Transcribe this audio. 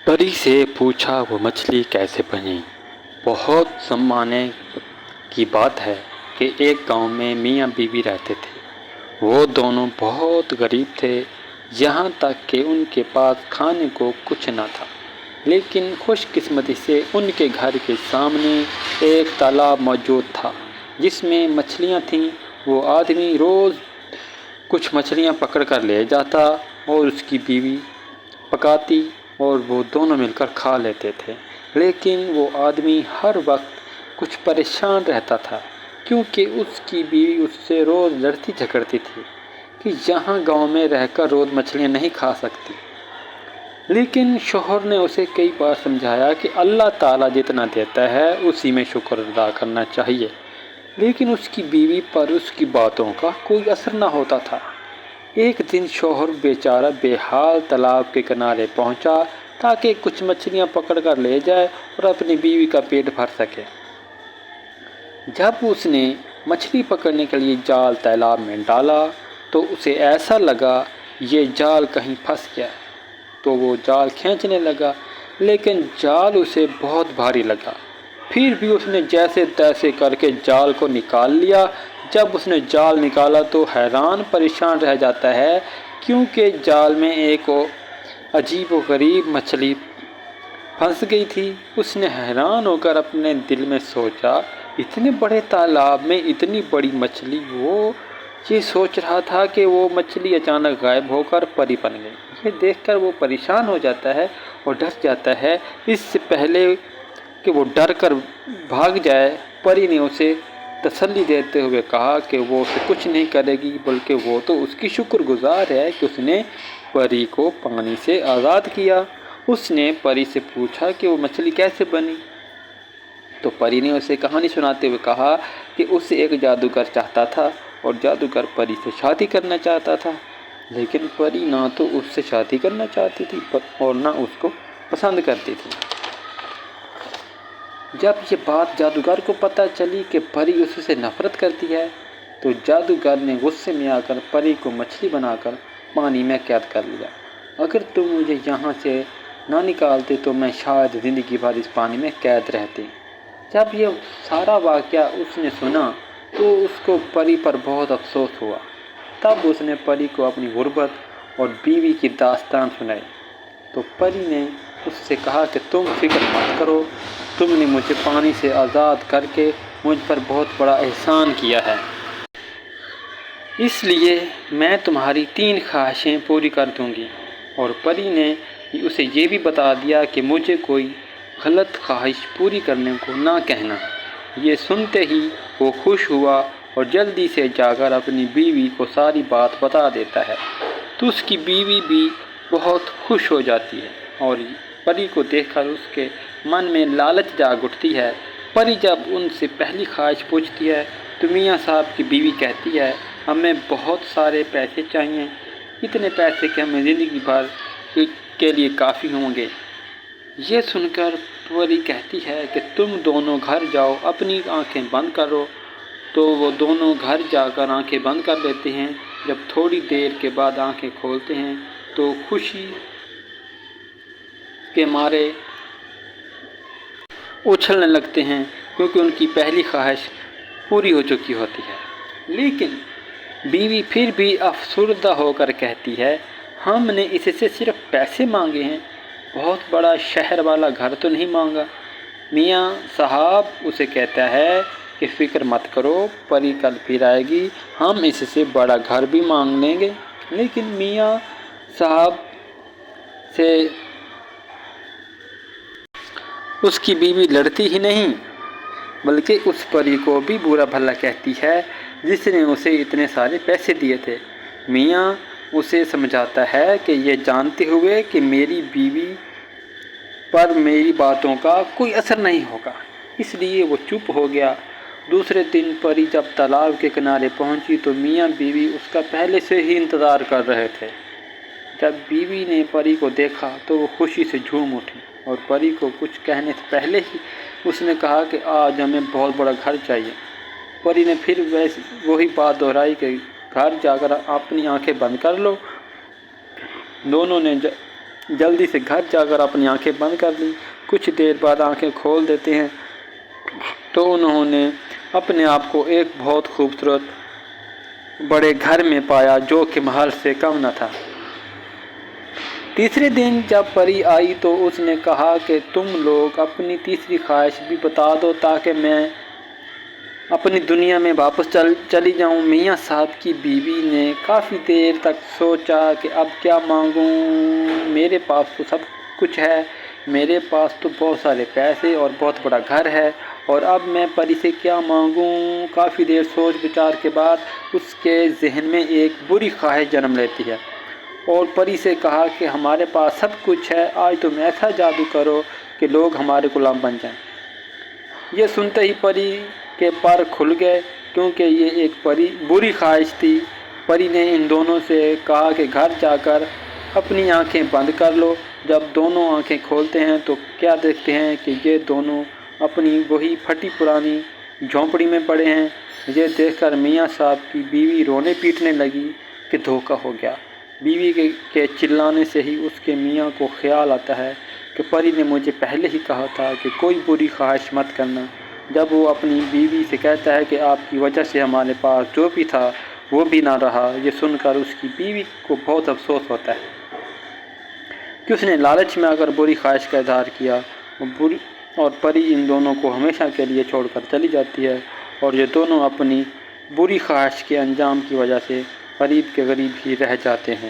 परी से पूछा वो मछली कैसे बनी। बहुत ज़माने की बात है कि एक गांव में मियाँ बीवी रहते थे। वो दोनों बहुत गरीब थे, यहाँ तक कि उनके पास खाने को कुछ न था। लेकिन खुशकिस्मती से उनके घर के सामने एक तालाब मौजूद था जिसमें मछलियाँ थीं। वो आदमी रोज़ कुछ मछलियाँ पकड़ कर ले जाता और उसकी बीवी पकाती और वो दोनों मिलकर खा लेते थे। लेकिन वो आदमी हर वक्त कुछ परेशान रहता था क्योंकि उसकी बीवी उससे रोज़ लड़ती झगड़ती थी कि यहाँ गांव में रहकर रोज़ मछलियाँ नहीं खा सकती। लेकिन शौहर ने उसे कई बार समझाया कि अल्लाह ताला जितना देता है उसी में शुक्र अदा करना चाहिए, लेकिन उसकी बीवी पर उसकी बातों का कोई असर न होता था। एक दिन शौहर बेचारा बेहाल तालाब के किनारे पहुंचा ताकि कुछ मछलियां पकड़ कर ले जाए और अपनी बीवी का पेट भर सके। जब उसने मछली पकड़ने के लिए जाल तालाब में डाला तो उसे ऐसा लगा ये जाल कहीं फंस गया, तो वो जाल खींचने लगा, लेकिन जाल उसे बहुत भारी लगा। फिर भी उसने जैसे तैसे करके जाल को निकाल लिया। जब उसने जाल निकाला तो हैरान परेशान रह जाता है क्योंकि जाल में एक अजीब व गरीब मछली फंस गई थी। उसने हैरान होकर अपने दिल में सोचा, इतने बड़े तालाब में इतनी बड़ी मछली। वो ये सोच रहा था कि वो मछली अचानक गायब होकर परी बन गई। ये देखकर वो परेशान हो जाता है और डर जाता है। इससे पहले कि वो डर कर भाग जाए, परी ने उसे तसल्ली देते हुए कहा कि वो उसे कुछ नहीं करेगी, बल्कि वो तो उसकी शुक्रगुजार है कि उसने परी को पानी से आज़ाद किया। उसने परी से पूछा कि वो मछली कैसे बनी, तो परी ने उसे कहानी सुनाते हुए कहा कि उसे एक जादूगर चाहता था और जादूगर परी से शादी करना चाहता था, लेकिन परी ना तो उससे शादी करना चाहती थी और ना उसको पसंद करती थी। जब ये बात जादूगर को पता चली कि परी उससे नफरत करती है, तो जादूगर ने गुस्से में आकर परी को मछली बनाकर पानी में कैद कर लिया। अगर तुम मुझे यहाँ से ना निकालते तो मैं शायद ज़िंदगी भर इस पानी में कैद रहती। जब ये सारा वाक़या उसने सुना तो उसको परी पर बहुत अफसोस हुआ। तब उसने परी को अपनी गुर्बत और बीवी की दास्तान सुनाई। तो परी ने उससे कहा कि तुम फिक्र मत करो, तुमने मुझे पानी से आज़ाद करके मुझ पर बहुत बड़ा एहसान किया है, इसलिए मैं तुम्हारी 3 ख्वाहिशें पूरी कर दूंगी। और परी ने उसे ये भी बता दिया कि मुझे कोई गलत ख्वाहिश पूरी करने को ना कहना। ये सुनते ही वो खुश हुआ और जल्दी से जाकर अपनी बीवी को सारी बात बता देता है। तो उसकी बीवी भी बहुत खुश हो जाती है और परी को देखकर उसके मन में लालच जाग उठती है। परी जब उनसे पहली ख्वाहिश पूछती है तो मियाँ साहब की बीवी कहती है, हमें बहुत सारे पैसे चाहिए, इतने पैसे कि हमें ज़िंदगी भर के लिए काफ़ी होंगे। ये सुनकर परी कहती है कि तुम दोनों घर जाओ, अपनी आंखें बंद करो। तो वो दोनों घर जाकर आंखें बंद कर लेते हैं। जब थोड़ी देर के बाद आंखें खोलते हैं तो खुशी के मारे उछलने लगते हैं क्योंकि उनकी पहली ख्वाहिश पूरी हो चुकी होती है। लेकिन बीवी फिर भी अफसरदा होकर कहती है, हमने इससे सिर्फ पैसे मांगे हैं, बहुत बड़ा शहर वाला घर तो नहीं मांगा। मियाँ साहब उसे कहता है कि फ़िक्र मत करो, परी कल फिर आएगी, हम इससे बड़ा घर भी मांग लेंगे। लेकिन मियाँ साहब से उसकी बीवी लड़ती ही नहीं, बल्कि उस परी को भी बुरा भला कहती है जिसने उसे इतने सारे पैसे दिए थे। मियाँ उसे समझाता है कि ये जानते हुए कि मेरी बीवी पर मेरी बातों का कोई असर नहीं होगा, इसलिए वो चुप हो गया। दूसरे दिन परी जब तालाब के किनारे पहुंची तो मियाँ बीवी उसका पहले से ही इंतज़ार कर रहे थे। जब बीवी ने परी को देखा तो वो खुशी से झूम उठी और परी को कुछ कहने से पहले ही उसने कहा कि आज हमें बहुत बड़ा घर चाहिए। परी ने फिर वही बात दोहराई कि घर जाकर अपनी आंखें बंद कर लो। दोनों ने جلدی سے گھر جا کر اپنی آنکھیں بند کر لیں۔ کچھ دیر بعد آنکھیں کھول دیتے ہیں تو انہوں نے اپنے آپ کو ایک بہت خوبصورت بڑے گھر میں پایا جو کہ محل سے کم نہ تھا۔ تیسرے دن جب پری آئی تو اس نے کہا کہ تم لوگ اپنی تیسری خواہش بھی بتا دو تاکہ میں اپنی دنیا میں واپس چلی جاؤں۔ میاں صاحب کی بیوی نے کافی دیر تک سوچا کہ اب کیا مانگوں، میرے پاس تو سب کچھ ہے، میرے پاس تو بہت سارے پیسے اور بہت بڑا گھر ہے، اور اب میں پری سے کیا مانگوں۔ کافی دیر سوچ بچار کے بعد اس کے ذہن میں ایک بری خواہش جنم لیتی ہے اور پری سے کہا کہ ہمارے پاس سب کچھ ہے، آج تم ایسا جادو کرو کہ لوگ ہمارے غلام بن جائیں۔ یہ سنتے ہی پری کے پر کھل گئے کیونکہ یہ ایک بری خواہش تھی۔ پری نے ان دونوں سے کہا کہ گھر جا کر اپنی آنکھیں بند کر لو۔ جب دونوں آنکھیں کھولتے ہیں تو کیا دیکھتے ہیں کہ یہ دونوں اپنی وہی پھٹی پرانی جھونپڑی میں پڑے ہیں۔ یہ دیکھ کر میاں صاحب کی بیوی رونے پیٹنے لگی کہ دھوکہ ہو گیا۔ بیوی کے چلانے سے ہی اس کے میاں کو خیال آتا ہے کہ پری نے مجھے پہلے ہی کہا تھا کہ کوئی بری خواہش مت کرنا۔ جب وہ اپنی بیوی سے کہتا ہے کہ آپ کی وجہ سے ہمارے پاس جو بھی تھا وہ بھی نہ رہا، یہ سن کر اس کی بیوی کو بہت افسوس ہوتا ہے کہ اس نے لالچ میں آ کر بری خواہش کا اظہار کیا، اور پری ان دونوں کو ہمیشہ کے لیے چھوڑ کر چلی جاتی ہے، اور یہ دونوں اپنی بری خواہش کے انجام کی وجہ سے غریب کے غریب ہی رہ جاتے ہیں۔